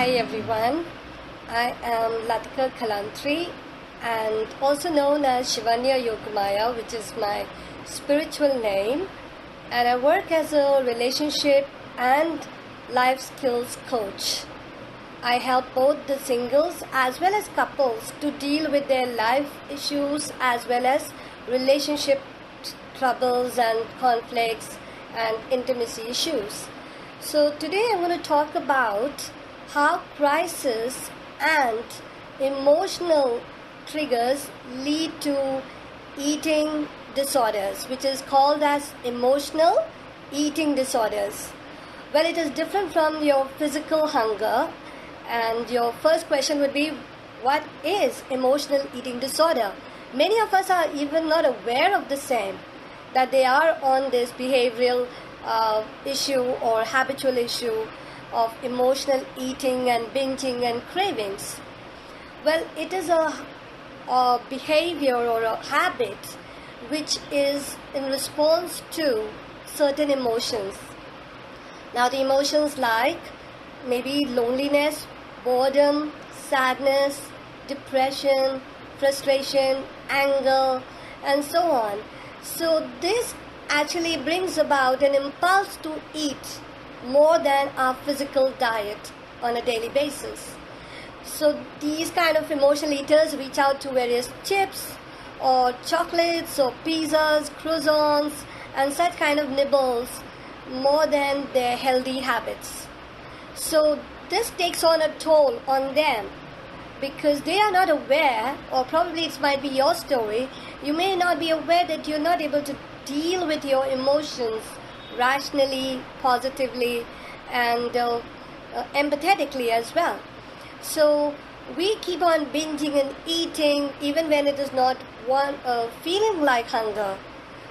Hi everyone, I am Latika Kalantri and also known as Shivanya Yogmayaa, which is my spiritual name, and I work as a relationship and life skills coach. I help both the singles as well as couples to deal with their life issues as well as relationship troubles and conflicts and intimacy issues. So today I'm going to talk about how crisis and emotional triggers lead to eating disorders, which is called as emotional eating disorders. Well, it is different from your physical hunger, and your first question would be, what is emotional eating disorder? Many of us are even not aware of the same, that they are on this behavioral issue or habitual issue of emotional eating and binging and cravings. Well, it is a behavior or a habit which is in response to certain emotions. Now, the emotions like maybe loneliness, boredom, sadness, depression, frustration, anger, and so on. So this actually brings about an impulse to eat more than our physical diet on a daily basis. So these kind of emotional eaters reach out to various chips or chocolates or pizzas, croissants, and such kind of nibbles more than their healthy habits. So this takes on a toll on them because they are not aware, or probably it might be your story, you may not be aware that you're not able to deal with your emotions rationally, positively, and empathetically as well. So we keep on binging and eating even when it is not feeling like hunger.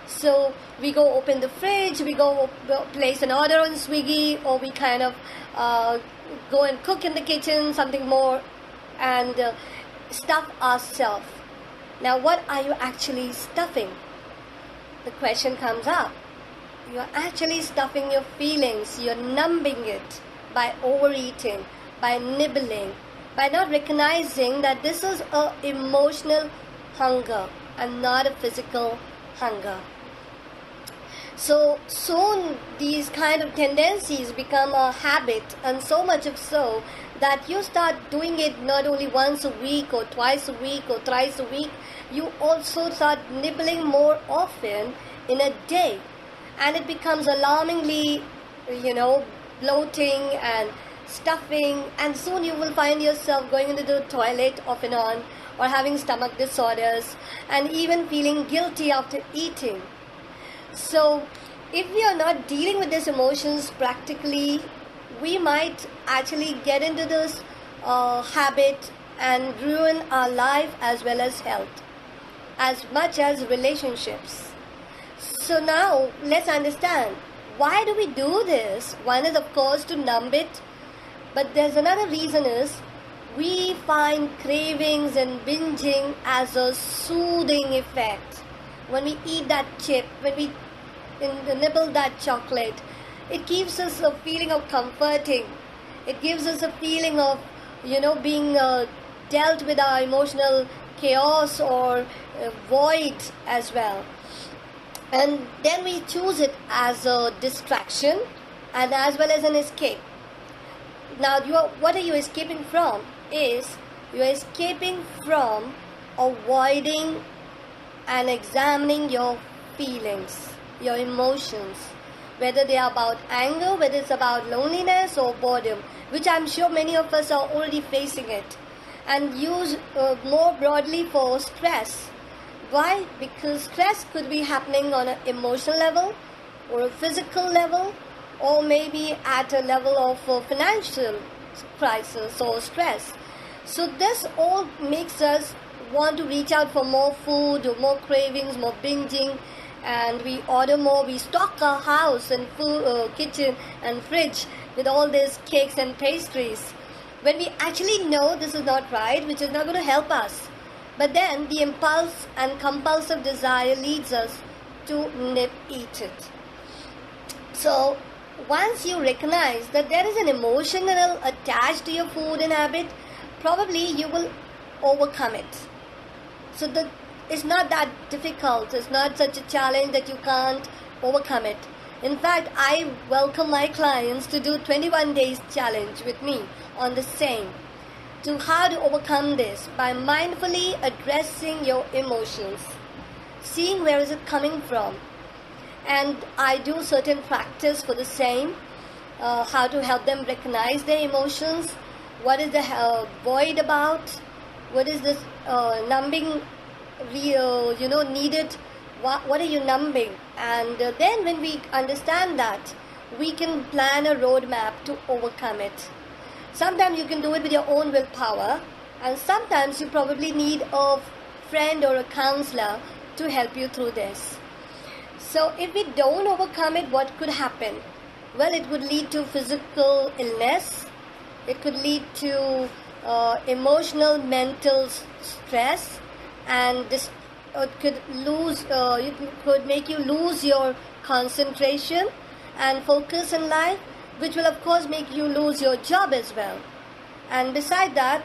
So we go open the fridge, we go place an order on Swiggy, or we kind of go and cook in the kitchen something more and stuff ourselves. Now, what are you actually stuffing? The question comes up. You're actually stuffing your feelings, you're numbing it by overeating, by nibbling, by not recognizing that this is an emotional hunger and not a physical hunger. So soon these kind of tendencies become a habit, and so much of so that you start doing it not only once a week or twice a week or thrice a week, you also start nibbling more often in a day. And it becomes alarmingly, bloating and stuffing, and soon you will find yourself going into the toilet off and on, or having stomach disorders, and even feeling guilty after eating. So if we are not dealing with these emotions practically, we might actually get into this habit and ruin our life as well as health, as much as relationships. So now let's understand, why do we do this? One is of course to numb it, but there's another reason is we find cravings and binging as a soothing effect. When we eat that chip, when we nibble that chocolate, it gives us a feeling of comforting. It gives us a feeling of, being dealt with our emotional chaos or void as well. And then we choose it as a distraction and as well as an escape. Now, what are you escaping from? You are escaping from avoiding and examining your feelings, your emotions, whether they are about anger, whether it's about loneliness or boredom, which I'm sure many of us are already facing it, and use more broadly for stress. Why? Because stress could be happening on an emotional level or a physical level, or maybe at a level of financial crisis or stress. So this all makes us want to reach out for more food, or more cravings, more binging, and we order more. We stock our house and food, kitchen and fridge with all these cakes and pastries, when we actually know this is not right, which is not going to help us. But then the impulse and compulsive desire leads us to eat it. So once you recognize that there is an emotional attached to your food and habit, probably you will overcome it. So it's not that difficult. It's not such a challenge that you can't overcome it. In fact, I welcome my clients to do 21 days challenge with me on the same, to how to overcome this by mindfully addressing your emotions, seeing where is it coming from. And I do certain practice for the same, how to help them recognize their emotions, what is the void about, what is this numbing needed, what are you numbing. And then when we understand that, we can plan a roadmap to overcome it. Sometimes you can do it with your own willpower, and sometimes you probably need a friend or a counselor to help you through this. So if we don't overcome it, what could happen? Well, it would lead to physical illness. It could lead to emotional, mental stress, and this could make you lose your concentration and focus in life, which will of course make you lose your job as well. And beside that,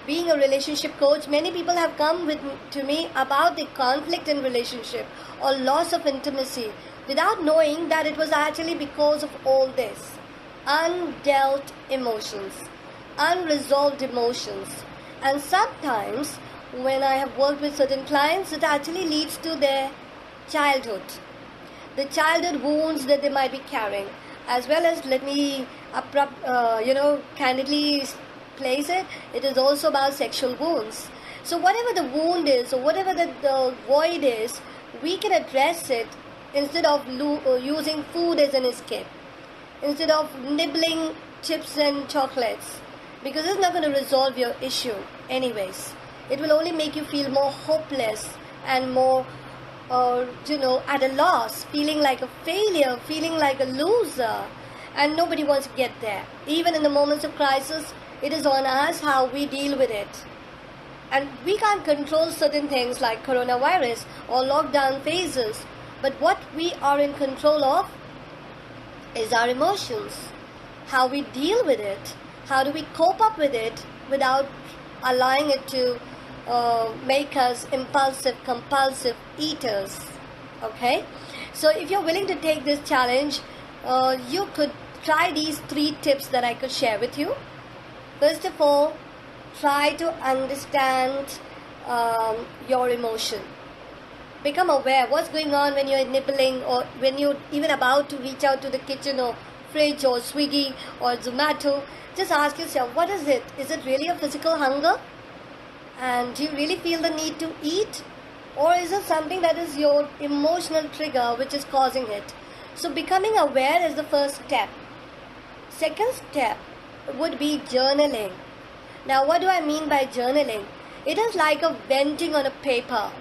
being a relationship coach, many people have come to me about the conflict in relationship or loss of intimacy without knowing that it was actually because of all this. Undealt emotions, unresolved emotions. And sometimes when I have worked with certain clients, it actually leads to their childhood. The childhood wounds that they might be carrying, as well as, let me candidly place it, it is also about sexual wounds. So whatever the wound is, or whatever the void is, we can address it instead of using food as an escape, instead of nibbling chips and chocolates, because it's not going to resolve your issue anyways. It will only make you feel more hopeless and more at a loss, feeling like a failure, feeling like a loser, and nobody wants to get there. Even in the moments of crisis, it is on us how we deal with it. And we can't control certain things like coronavirus or lockdown phases, but what we are in control of is our emotions, how we deal with it, how do we cope up with it without allowing it to make us impulsive, compulsive eaters. Okay? So if you're willing to take this challenge, you could try these 3 tips that I could share with you. First of all, try to understand your emotion. Become aware what's going on when you're nibbling, or when you're even about to reach out to the kitchen or fridge or Swiggy or Zomato. Just ask yourself, what is it? Is it really a physical hunger? And do you really feel the need to eat? Or is it something that is your emotional trigger which is causing it? So becoming aware is the first step. Second step would be journaling. Now what do I mean by journaling? It is like a venting on a paper.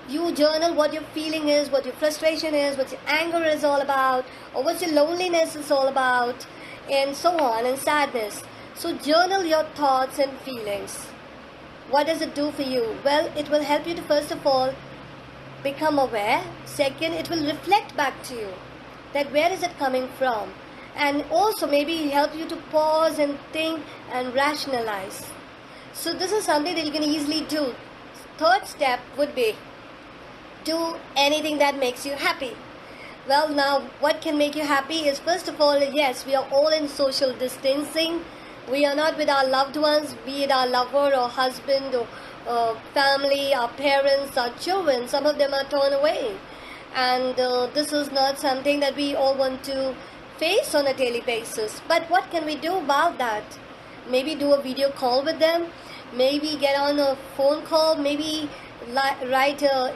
You journal what your feeling is, what your frustration is, what your anger is all about, or what your loneliness is all about, and so on, and sadness. So journal your thoughts and feelings. What does it do for you? Well, it will help you to, first of all, become aware. Second, it will reflect back to you that where is it coming from, and also maybe help you to pause and think and rationalize. So this is something that you can easily do. Third step would be do anything that makes you happy. Well, now what can make you happy is, first of all, yes, we are all in social distancing. We are not with our loved ones, be it our lover or husband or family, our parents, our children. Some of them are torn away. And this is not something that we all want to face on a daily basis. But what can we do about that? Maybe do a video call with them. Maybe get on a phone call. Maybe write an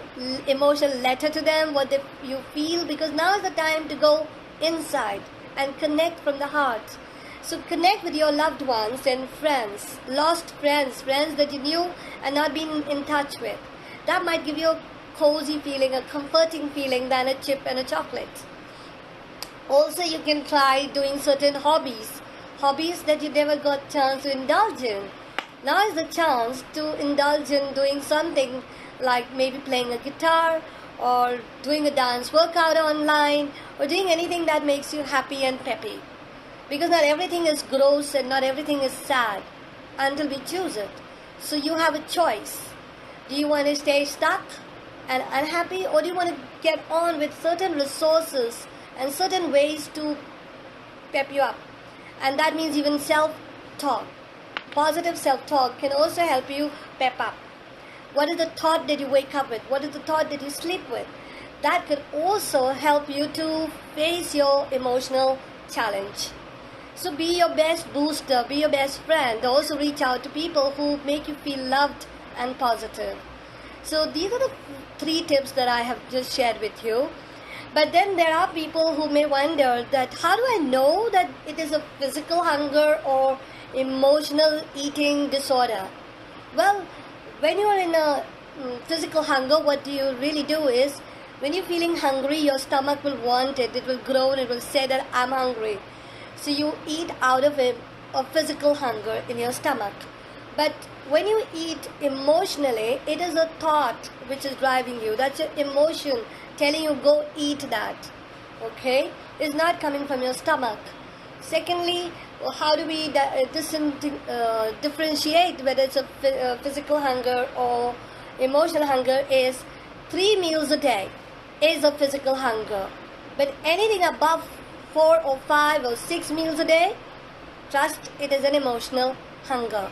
emotional letter to them, what you feel. Because now is the time to go inside and connect from the heart. So connect with your loved ones and friends, lost friends, friends that you knew and not been in touch with. That might give you a cozy feeling, a comforting feeling than a chip and a chocolate. Also, you can try doing certain hobbies that you never got chance to indulge in. Now is the chance to indulge in doing something like maybe playing a guitar, or doing a dance workout online, or doing anything that makes you happy and peppy. Because not everything is gross and not everything is sad until we choose it. So you have a choice. Do you want to stay stuck and unhappy, or do you want to get on with certain resources and certain ways to pep you up? And that means even self-talk. Positive self-talk can also help you pep up. What is the thought that you wake up with? What is the thought that you sleep with? That could also help you to face your emotional challenge. So be your best booster, be your best friend. Also reach out to people who make you feel loved and positive. So these are the 3 tips that I have just shared with you. But then there are people who may wonder that how do I know that it is a physical hunger or emotional eating disorder? Well, when you are in a physical hunger, what you really do is, when you're feeling hungry, your stomach will want it. It will groan, it will say that I'm hungry. So you eat out of a physical hunger in your stomach. But when you eat emotionally, it is a thought which is driving you. That's your emotion telling you go eat that. Okay? It's not coming from your stomach. Secondly, how do we differentiate whether it's a physical hunger or emotional hunger? Is 3 meals a day is a physical hunger. But anything above 4 or 5 or 6 meals a day, trust it is an emotional hunger.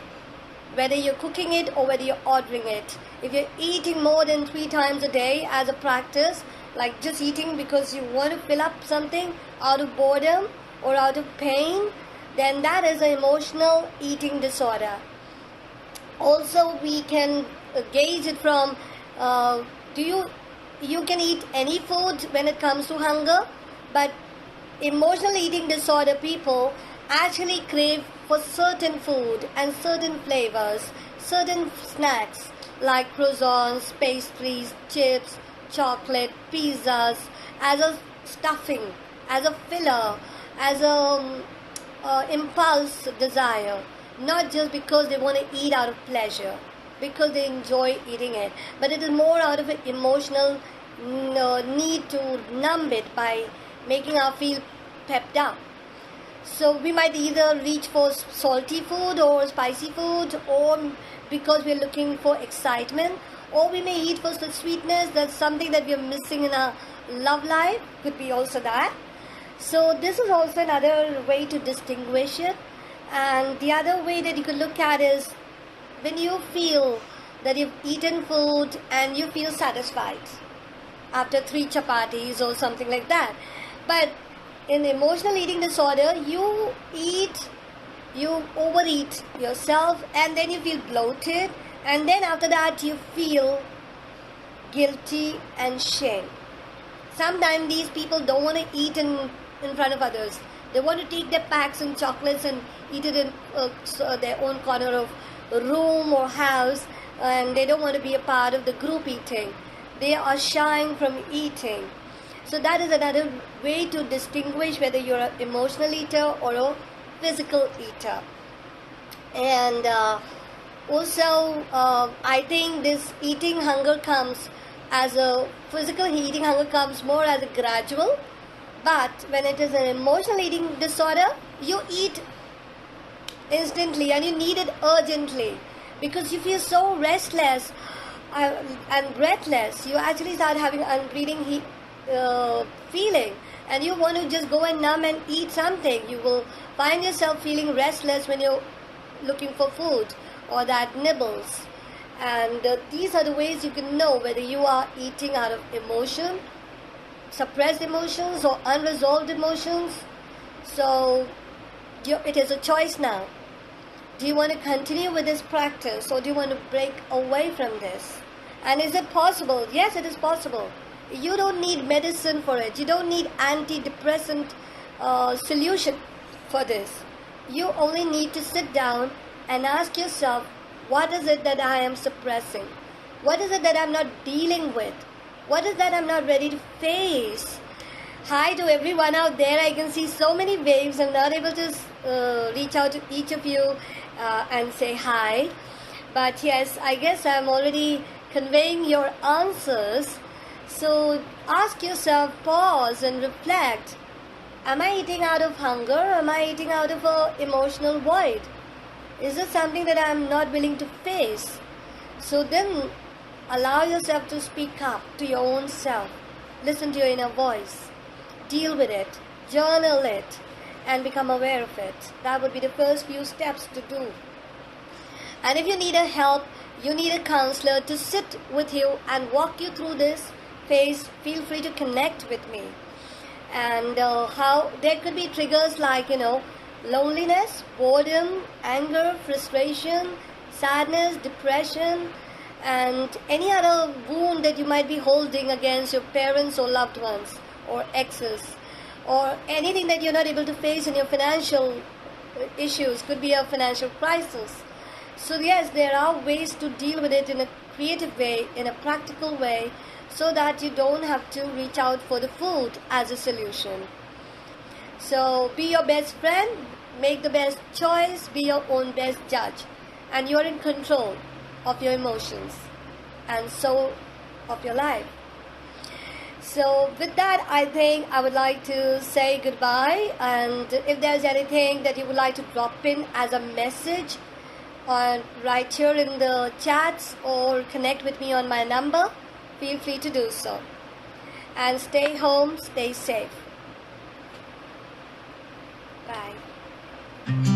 Whether you're cooking it or whether you're ordering it. If you're eating more than 3 times a day as a practice, like just eating because you want to fill up something out of boredom or out of pain, then that is an emotional eating disorder. Also, we can gauge it from, you can eat any food when it comes to hunger, but emotional eating disorder people actually crave for certain food and certain flavors, certain snacks like croissants, pastries, chips, chocolate, pizzas, as a stuffing, as a filler, as a impulse desire, not just because they want to eat out of pleasure, because they enjoy eating it, but it is more out of an emotional need to numb it by making us feel pepped up. So we might either reach for salty food or spicy food, or because we're looking for excitement, or we may eat for the sweetness. That's something that we're missing in our love life, could be also that. So this is also another way to distinguish it. And the other way that you could look at is when you feel that you've eaten food and you feel satisfied after 3 chapatis or something like that. But in emotional eating disorder, you overeat yourself, and then you feel bloated, and then after that you feel guilty and shame. Sometimes these people don't want to eat in front of others. They want to take their packs and chocolates and eat it in their own corner of a room or house, and they don't want to be a part of the group eating. They are shying from eating. So that is another way to distinguish whether you're an emotional eater or a physical eater. And also, I think this eating hunger comes as a physical eating hunger comes more as a gradual. But when it is an emotional eating disorder, you eat instantly and you need it urgently because you feel so restless and breathless. You actually start having unbreathing feeling, and you want to just go and numb and eat something. You will find yourself feeling restless when you're looking for food or that nibbles. And these are the ways you can know whether you are eating out of emotion, suppressed emotions or unresolved emotions. So it is a choice now. Do you want to continue with this practice, or do you want to break away from this? And is it possible? Yes, it is possible. You don't need medicine for it. You don't need antidepressant solution for this. You only need to sit down and ask yourself, what is it that I am suppressing? What is it that I'm not dealing with? What is that I'm not ready to face? Hi to everyone out there. I can see so many waves. I'm not able to reach out to each of you and say hi. But yes, I guess I'm already conveying your answers. So ask yourself, pause and reflect. Am I eating out of hunger? Am I eating out of an emotional void? Is it something that I am not willing to face? So then allow yourself to speak up to your own self. Listen to your inner voice. Deal with it. Journal it. And become aware of it. That would be the first few steps to do. And if you need a help, you need a counselor to sit with you and walk you through this phase, feel free to connect with me. And how there could be triggers like, loneliness, boredom, anger, frustration, sadness, depression, and any other wound that you might be holding against your parents or loved ones or exes, or anything that you're not able to face in your financial issues. Could be a financial crisis. So yes, there are ways to deal with it in a creative way, in a practical way, so that you don't have to reach out for the food as a solution. So be your best friend, make the best choice, be your own best judge, and you're in control of your emotions and so of your life. So with that, I think I would like to say goodbye, and if there's anything that you would like to drop in as a message, or write here in the chats or connect with me on my number, feel free to do so. And stay home, stay safe. Bye.